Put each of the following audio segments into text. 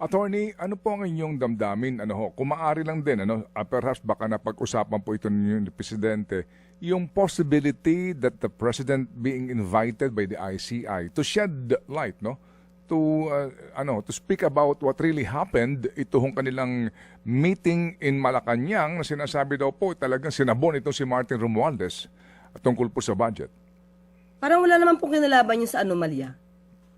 Attorney, ano po ang inyong damdamin? Ano ho, kung maaari lang din, perhaps baka napag-usapan po ito ninyo ni Presidente, yung possibility that the President being invited by the ICI to shed light, no? To speak about what really happened, ito hong kanilang meeting in Malacanang na sinasabi daw po talagang sinabon itong si Martin Romualdez tungkol po sa budget. Parang wala naman pong kinalaban yun sa anomalya.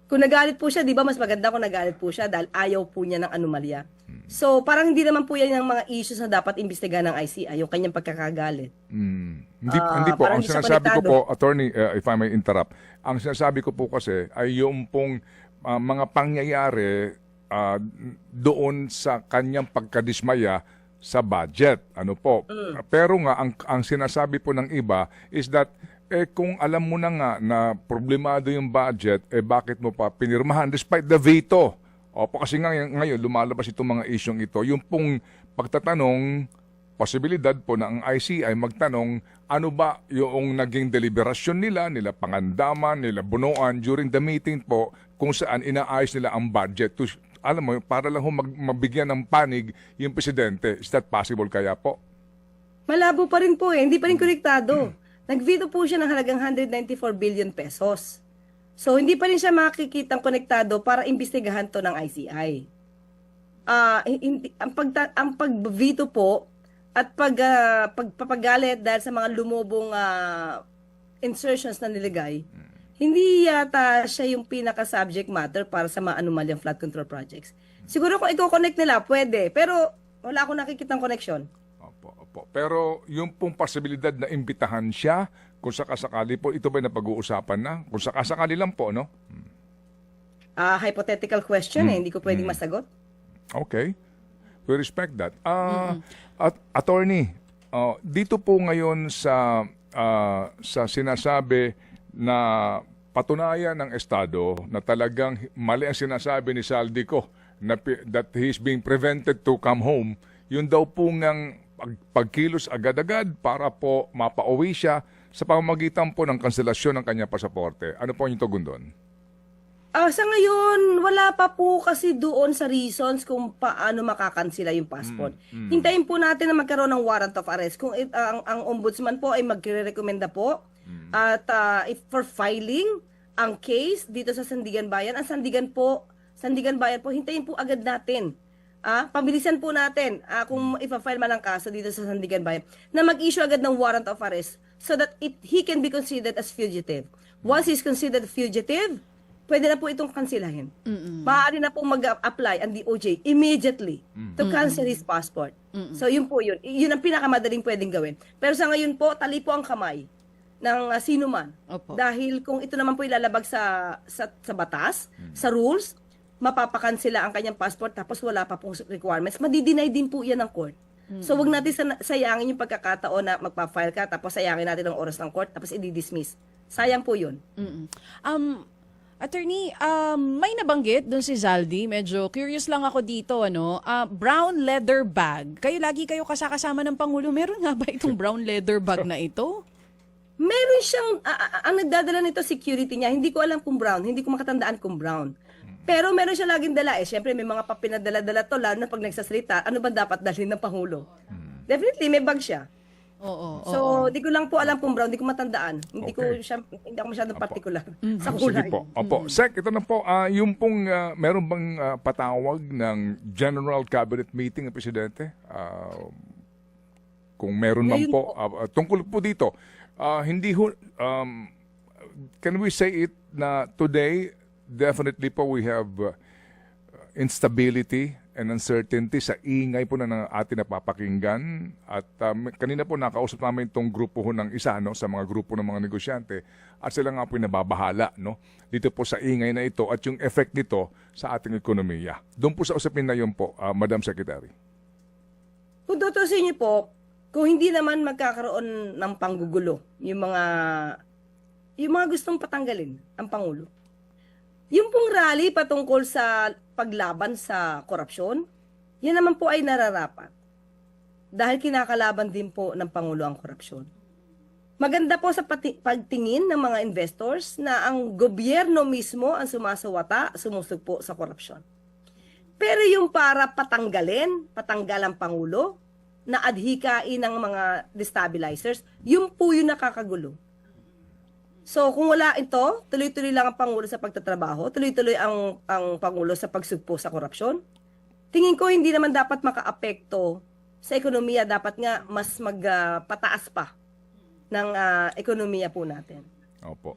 Kung nagalit po siya, di ba mas maganda kung nagalit po siya dahil ayaw po niya ng anomalya. So parang hindi naman po yan yung mga issues na dapat imbestigahan ng ICI, yung kanyang pagkakagalit. Hindi po. Parang Ang hindi siya sinasabi ko konektado. po, Attorney, if I may interrupt, ang sinasabi ko po kasi ay yung pong mga pangyayari doon sa kanyang pagkadismaya sa budget. Ano po? Pero nga, ang sinasabi po ng iba is that kung alam mo na nga na problemado yung budget, bakit mo pa pinirmahan despite the veto? Opo, kasi nga ngayon lumalabas itong mga isyong ito. Yung pong pagtatanong, posibilidad po na ang ICI magtanong ano ba yung naging deliberasyon nila pangandaman, nila bunuan during the meeting po kung saan inaayos nila ang budget to, alam mo, para lang mabigyan ng panig yung presidente. Is that possible kaya po? Malabo pa rin po hindi pa rin konektado. Nag-veto po siya ng halagang 194 billion pesos. So, hindi pa rin siya makikitang konektado para imbestigahan to ng ICI. Ang pag-veto po at pagpapagalit dahil sa mga lumubong insertions na nilagay, hindi yata siya yung pinaka-subject matter para sa mga anomalyang flood control projects. Siguro kung i-connect nila, pwede. Pero wala akong nakikitang connection. Opo. Pero yung pong posibilidad na imbitahan siya, kung sakasakali po, ito ba napag-uusapan na? Kung sakasakali lang po, no? Hypothetical question hindi ko pwedeng masagot. Okay. We respect that. Attorney, dito po ngayon sa sinasabi na patunayan ng Estado na talagang mali ang sinasabi ni Saldico that he's being prevented to come home, yun daw po ng pagkilos agad-agad para po mapauwi siya sa pamamagitan po ng kanselasyon ng kanyang pasaporte. Ano po yung tugon doon? Sa ngayon, wala pa po kasi doon sa reasons kung paano makakansela yung passport. Hintayin po natin na magkaroon ng warrant of arrest. Kung ang ombudsman po ay magre-recommenda po at if for filing ang case dito sa Sandigan Bayan, ang Sandigan Bayan po, hintayin po agad natin. Pabilisan po natin kung ipa-file man ang kaso dito sa Sandigan Bayan na mag-issue agad ng warrant of arrest so that he can be considered as fugitive. Once he's considered fugitive, pwede na po itong kansilahin. Maaari na po mag-apply ang DOJ immediately to cancel his passport. So yun po yun. Yun ang pinakamadaling pwedeng gawin. Pero sa ngayon po, tali po ang kamay ng sino man. Opo. Dahil kung ito naman po ilalabag sa batas, sa rules, mapapakansela ang kanyang passport tapos wala pa pong requirements, madi-deny din po yan ng court. So wag natin sayangin yung pagkakataon na magpa-file ka tapos sayangin natin ang oras ng court tapos i-dismiss. Sayang po yun. Attorney, may nabanggit doon si Zaldi. Medyo curious lang ako dito, brown leather bag. Lagi kayo kasama ng Pangulo. Meron nga ba itong brown leather bag na ito? Meron siyang, ang nagdadala nito security niya, hindi ko alam kung brown, hindi ko makatandaan kung brown. Pero meron siya laging dala. Siyempre, may mga papinadala-dala to, lalo na pag nagsasalita, ano ba dapat dalhin ng Pangulo? Definitely, may bag siya. Oo. So, di ko lang po alam kung brown, di ko matandaan. Hindi ako masyadong particular sa kulay. Sige po. Opo. Sec, ito na po. Yung pong, meron bang patawag ng General Cabinet Meeting ng Presidente? Kung meron man Ngayon po. Tungkol po dito, can we say it na today, definitely po we have instability and uncertainty sa ingay po na atin napapakinggan. At kanina po nakausap namin itong grupo ho ng isa sa mga grupo ng mga negosyante at sila nga po nababahala dito po sa ingay na ito at yung effect nito sa ating ekonomiya. Doon po sa usapin na yun po, Madam Secretary. Kung tutusin niyo po, kung hindi naman magkakaroon ng panggugulo, yung mga gustong patanggalin ang Pangulo. Yung pong rally patungkol sa paglaban sa korupsyon, yan naman po ay nararapat. Dahil kinakalaban din po ng Pangulo ang korupsyon. Maganda po sa pagtingin ng mga investors na ang gobyerno mismo ang sumasawata, sumusugpo sa korupsyon. Pero yung para patanggalang Pangulo, na adhikain ng mga destabilizers, yun po yung nakakagulo. So kung wala ito, tuloy-tuloy lang ang Pangulo sa pagtatrabaho, tuloy-tuloy ang Pangulo sa pagsugpo sa korupsyon, tingin ko hindi naman dapat makaapekto sa ekonomiya, dapat nga mas magpataas pa ng ekonomiya po natin. Opo.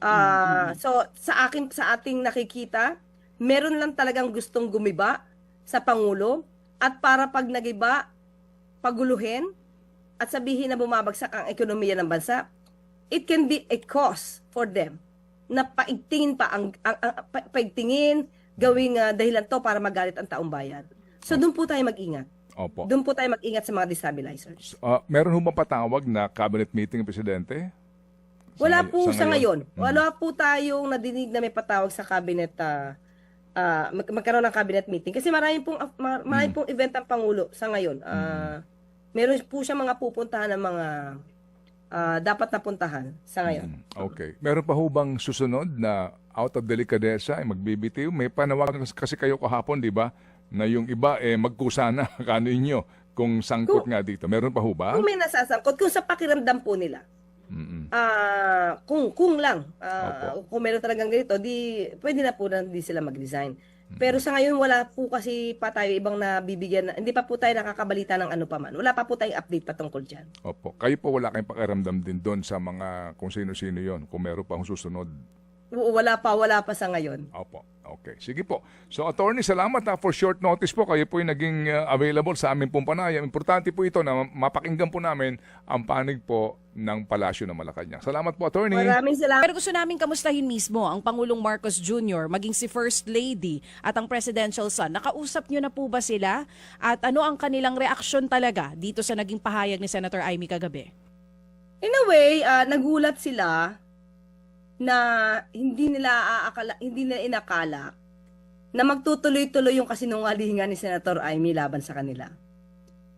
So sa ating nakikita, meron lang talagang gustong gumiba sa Pangulo at para pag nagiba, paguluhin at sabihin na bumabagsak ang ekonomiya ng bansa, it can be a cause for them na paigtingin paigtingin, gawing dahilan to para magalit ang taong bayan. So doon po tayo mag-ingat. Opo. Doon po tayo mag-ingat sa mga destabilizers. Meron ho ba patawag na cabinet meeting ng Presidente? Wala po sa ngayon. Mm. Wala po tayong nadinig na may patawag sa cabinet, magkaroon ng cabinet meeting. Kasi marami pong event ang Pangulo sa ngayon. Meron po siya mga pupuntahan ng mga dapat na puntahan sa ngayon. Okay. Meron pa ho bang susunod na out of delicadeza ay magbibitiw? May panawagan kasi kayo kahapon, di ba? Na yung iba magkusa na kano inyo kung sangkot nga dito. Meron pa ho ba? Kung may nasasangkot, kung sa pakiramdam po nila. Kung lang, kung meron talagang ganito, di pwede na po na hindi sila mag-resign. Pero sa ngayon wala po kasi pa tayo ibang nabibigyan, hindi pa po tayo nakakabalita ng ano pa man. Wala pa po tayong update patungkol dyan. Opo. Kayo po wala kayong pakiramdam din doon sa mga kung sino-sino yon, kung meron pa susunod. Wala pa sa ngayon. Opo. Okay. Sige po. So, Attorney, salamat for short notice po. Kayo po yung naging available sa amin pong panayam. Importante po ito na mapakinggan po namin ang panig po ng Palasyo ng Malacanang. Salamat po, Attorney. Maraming salamat. Pero gusto namin kamustahin mismo ang Pangulong Marcos Jr., maging si First Lady at ang Presidential Son. Nakausap niyo na po ba sila? At ano ang kanilang reaksyon talaga dito sa naging pahayag ni Senator Amy kagabi? In a way, nagulat sila na hindi nila inakala na magtutuloy-tuloy yung kasinungalingan ni Senator Amy laban sa kanila.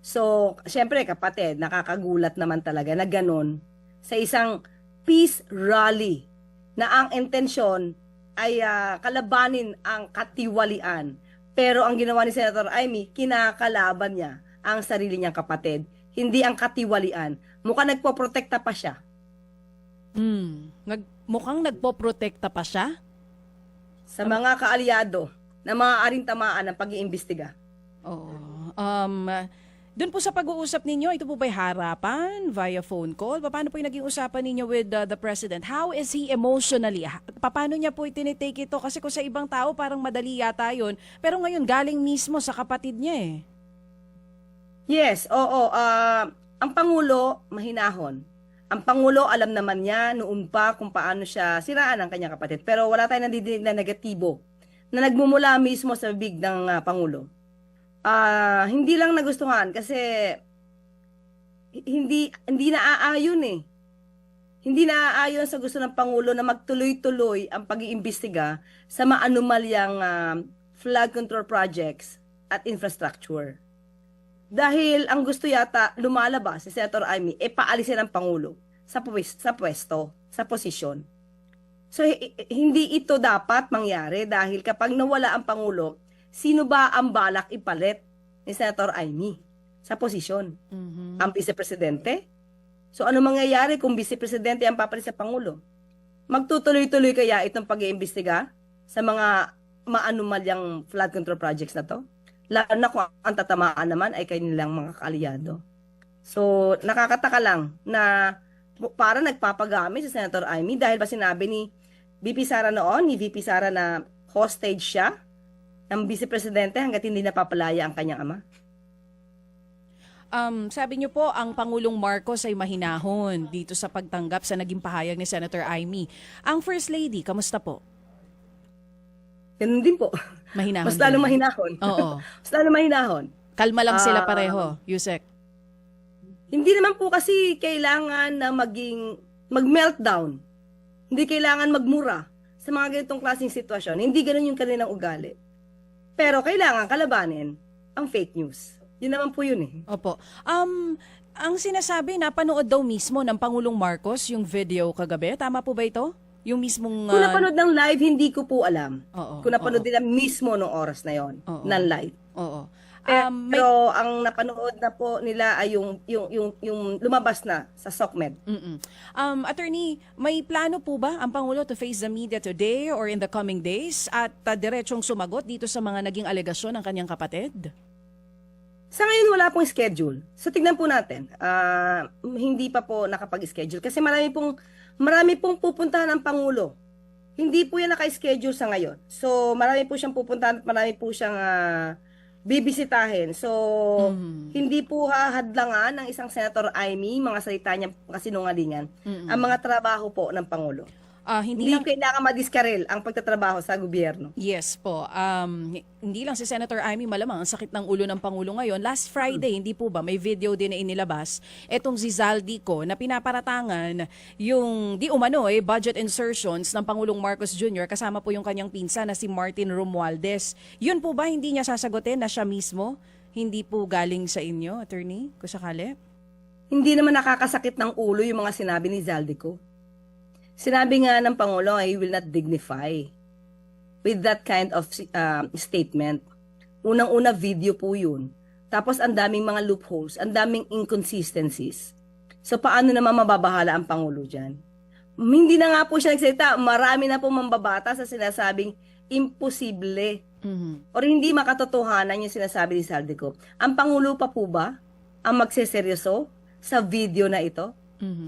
So, syempre kapatid, nakakagulat naman talaga na ganun sa isang peace rally na ang intensyon ay kalabanin ang katiwalian. Pero ang ginawa ni Senator Amy, kinakalaban niya ang sarili niyang kapatid, hindi ang katiwalian. Mukhang nagpoprotekta pa siya. Mukhang nagpoprotekta pa siya? Sa mga kaalyado na maaaring tamaan ng pag-iimbestiga. Oo. Doon po sa pag-uusap ninyo, ito po ba'y harapan, via phone call? Paano po yung naging usapan ninyo with the President? How is he emotionally? Paano niya po itinitake ito? Kasi kung sa ibang tao, parang madali yata yun. Pero ngayon, galing mismo sa kapatid niya eh. Yes, oo. Ang Pangulo, mahinahon. Ang Pangulo, alam naman niya noon pa kung paano siya siraan ang kanyang kapatid. Pero wala tayong nandidinig na negatibo na nagmumula mismo sa bibig ng Pangulo. Hindi lang nagustuhan kasi hindi naaayon eh. Hindi naaayon sa gusto ng Pangulo na magtuloy-tuloy ang pag-iimbestiga sa maanumalyang flood control projects at infrastructure. Dahil ang gusto yata lumalabas si Senator Amy, paalisin ang Pangulo sa pwesto, sa posisyon. So, hindi ito dapat mangyari dahil kapag nawala ang Pangulo, sino ba ang balak ipalit ni Senator Amy sa posisyon? Ang Vice-Presidente? So, ano mangyayari kung Vice-Presidente ang papalit sa Pangulo? Magtutuloy-tuloy kaya itong pag-iimbestiga sa mga maanumalyang flood control projects na to? Lalo na kung ang tatamaan naman ay kanilang mga kaalyado. So, nakakataka lang na para nagpapagamit si Senator Amy dahil ba sinabi ni VP Sara noon, ni VP Sara na hostage siya ng Vice-Presidente hanggat hindi napapalaya ang kanyang ama? Sabi niyo po, ang Pangulong Marcos ay mahinahon dito sa pagtanggap sa naging pahayag ni Senator Amy. Ang First Lady, kamusta po? Ganun din po. Mahinahon. Mas lalo din. mahinahon. Oo. Mas lalo mahinahon. Kalma lang sila pareho, Yusek. Hindi naman po kasi kailangan na mag-meltdown. Hindi kailangan magmura sa mga ganitong klaseng sitwasyon. Hindi ganun yung kanilang ugali. Pero kailangan kalabanin ang fake news. Yun naman po yun eh. Opo. Ang sinasabi, napanood daw mismo ng Pangulong Marcos yung video kagabi. Tama po ba ito? Yung mismong... Kung napanood ng live, hindi ko po alam. Oo, Kung napanood oo. nila mismo noong oras na yon, Oo. ng live. Oo. May Pero ang napanood na po nila ay yung lumabas na sa SOCMED. Attorney, may plano po ba ang Pangulo to face the media today or in the coming days at diretsong sumagot dito sa mga naging alegasyon ng kanyang kapatid? Sa ngayon wala pong schedule. So tignan po natin. Hindi pa po nakapag-schedule kasi marami pong pupuntahan ng Pangulo. Hindi po yan naka-schedule sa ngayon. So marami po siyang pupuntahan at marami po siyang bibisitahin. So hindi po hahadlangan ng isang Senator Amy, mga salita niya kasinungalingan, ang mga trabaho po ng Pangulo. Hindi Hindi lang kailangan madiskarel ang pagtatrabaho sa gobyerno. Yes po. Hindi lang si Senator Amy malamang ang sakit ng ulo ng Pangulo ngayon. Last Friday, hindi po ba, may video din na inilabas etong si Zaldico na pinaparatangan yung di umano budget insertions ng Pangulong Marcos Jr. kasama po yung kanyang pinsan na si Martin Romualdez. Yun po ba hindi niya sasagutin na siya mismo? Hindi po galing sa inyo, attorney, kung sakali? Hindi naman nakakasakit ng ulo yung mga sinabi ni Zaldico. Sinabi nga ng Pangulo, I will not dignify with that kind of statement. Unang-una video po yun. Tapos ang daming mga loopholes, ang daming inconsistencies. So paano naman mababahala ang Pangulo dyan? Hindi na nga po siya nagsalita, marami na po mambabata sa sinasabing imposible or hindi makatotohanan yung sinasabi ni Zaldico. Ang Pangulo pa po ba ang magseseryoso sa video na ito?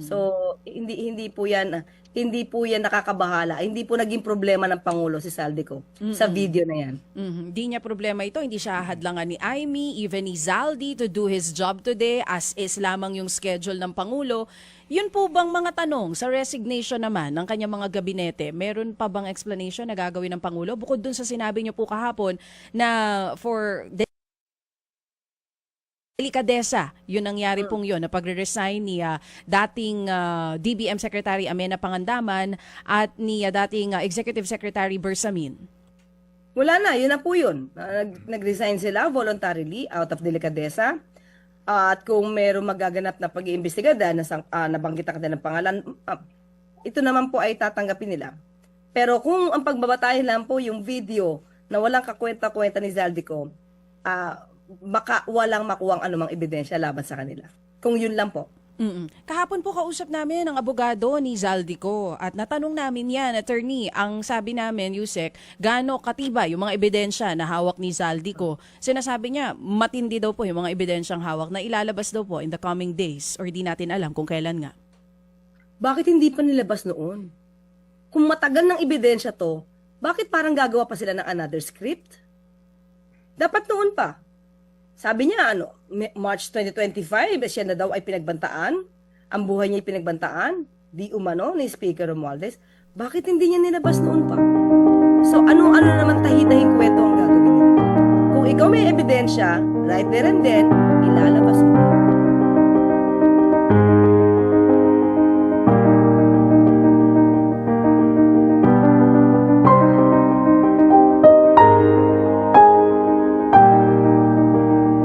So hindi po yan nakakabahala. Hindi po naging problema ng Pangulo si Zaldico sa video na yan. Hindi niya problema ito. Hindi siya hadlangan ni Amy, even ni Zaldi to do his job today as is lamang yung schedule ng Pangulo. Yun po bang mga tanong sa resignation naman ng kanyang mga gabinete? Meron pa bang explanation na gagawin ng Pangulo? Bukod dun sa sinabi niyo po kahapon na for delikadesa, yun nangyari pong yun, na pagre-resign ni dating DBM Secretary Amena Pangandaman at ni dating Executive Secretary Bersamin. Wala na, yun na po yun. Nag-resign sila voluntarily out of delikadesa. At kung mayroong magaganap na pag-iimbestiga dahil nabanggit ka din ng pangalan, ito naman po ay tatanggapin nila. Pero kung ang pagbabatahin lang po yung video na walang kakwenta-kwenta ni Zaldico, baka walang makuwang anumang ebidensya laban sa kanila. Kung yun lang po. Kahapon po kausap namin ang abogado ni Zaldico at natanong namin yan, attorney, ang sabi namin, Yusek, gaano katiba yung mga ebidensya na hawak ni Zaldico. Sinasabi niya, matindi daw po yung mga ebidensyang hawak na ilalabas daw po in the coming days or di natin alam kung kailan nga. Bakit hindi pa nilabas noon? Kung matagal ng ebidensya to, bakit parang gagawa pa sila ng another script? Dapat noon pa. Sabi niya, March 2025, siya na daw ay pinagbantaan. Ang buhay niya ay pinagbantaan. Di umano ni Speaker Romualdez. Bakit hindi niya nilabas noon pa? So, ano-ano naman tahitahing kwento ang gagawin nila? Kung ikaw may ebidensya, right there and then, ilalabas mo.